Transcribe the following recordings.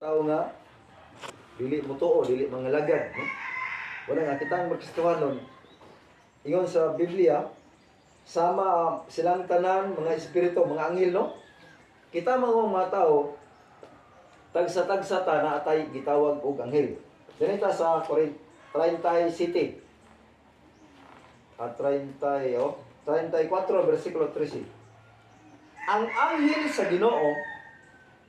tao nga dili mo tuo, dili mangalagad, no? Wala nga kitang magkristohanon. Ingon sa Biblia, sama silang tanan mga espiritu, mga anghel, no? Kita mga tao tagsa-tagsa ta na atay gitawag og anghel. Ganito sa 30 City. At 34 versikulo 13. Ang anghel sa Ginoo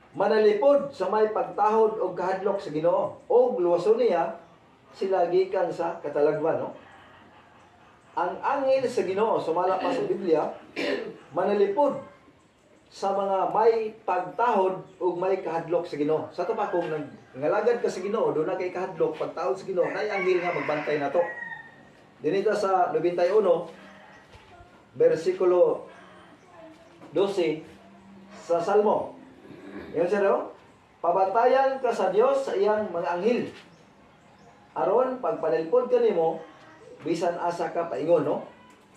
manalipod sa may pagtahod og kahadlok sa Ginoo og luwason niya sila gikan sa katalagwan, no? Ang anghel sa Ginoo sumala pa sa Biblia manalipod sa mga may pagtahod ug may kahadlok sa Ginoo. Sa to pa kung nangalagad ka sa Ginoo, do na kay kahadlok pagtahod sa Ginoo, nay anghel nga magbantay nato. Dinito sa 91 versikulo 12 sa Salmo. Yan siya, no? Pabantayan ka sa Dios sa iyang mga anghel. Aron pagpanilpod kanimo bisan asa ka paingon, no?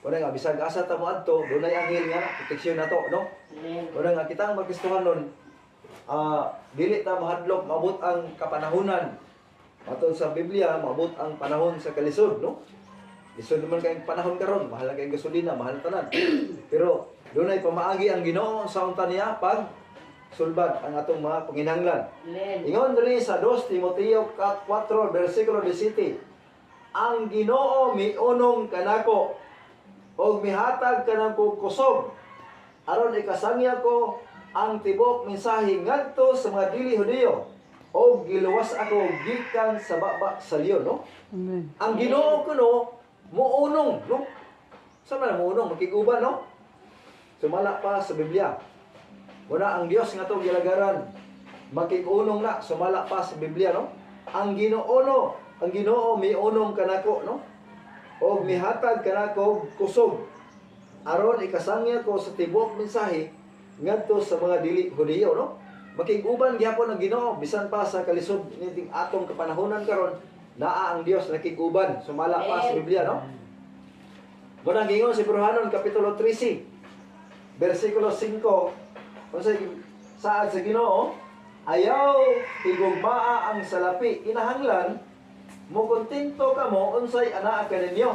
Wala nga bisan asa ta mo adto, dunay anghel nga proteksyon nato, no? Wala nga kitang magkristohanon, dili ta mahadlok maabot ang kapanahunan. Matod sa Biblia, maabot ang panahon sa kalisod, no? Lisod naman kayong panahon karon, mahal na kayong gasolina, mahal na tanan. Pero dunay pamaagi ang Ginoo sa unta niya pag sulbad ang atong mga panginahanglan. Ingon diri sa 2 Timoteo 4 versikulo 17. Ang Ginoo miunong kanako og mihatag kanako kusog aron ikasangya ko ang tibok mensahe ngadto sa mga dili Hudiyo og giluwas ako gikan sa baba sa leon, no? Amen. Ang Ginoo kuno muunong, no? Sa man muunong makiguban, no? Sumala pa sa Biblia. Wala ang Dios nga to gilagaran. Makig-unong na sumala pa sa Biblia, no? Ang Ginoo miunong kanako, no? O mihatag kanako kusog aron ikasangya ko sa tibok mensahe ngadto sa mga dili Hudiyo, no? Makig-uban gyapon ang Ginoo bisan pa sa kalisod niting atong kapanahonan karon, naa ang Dios nakig-uban sumala pa sa Biblia, no? Bunang gingon si Hebrehanon kapitulo 13 versikulo 5. Saad sa Ginoo, ayaw higugmaa ang salapi kinahanglan mo kontento kamo unsay anaa kaninyo.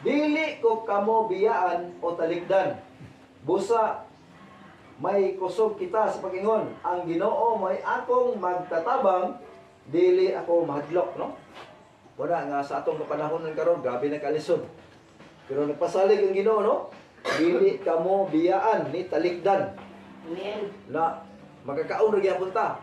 Dili ko kamo biyaan o talikdan. Busa may kusog kita sa pagingon, ang Ginoo may akong magtatabang, dili ako mahadlok, no? Wala nga sa atong kapanahonan karon, grabe na kalisod. Pero nagpasalig ang Ginoo, no? Dili kamo biyaan ni talikdan. Amen. Na magkakaon ra gyapon ta.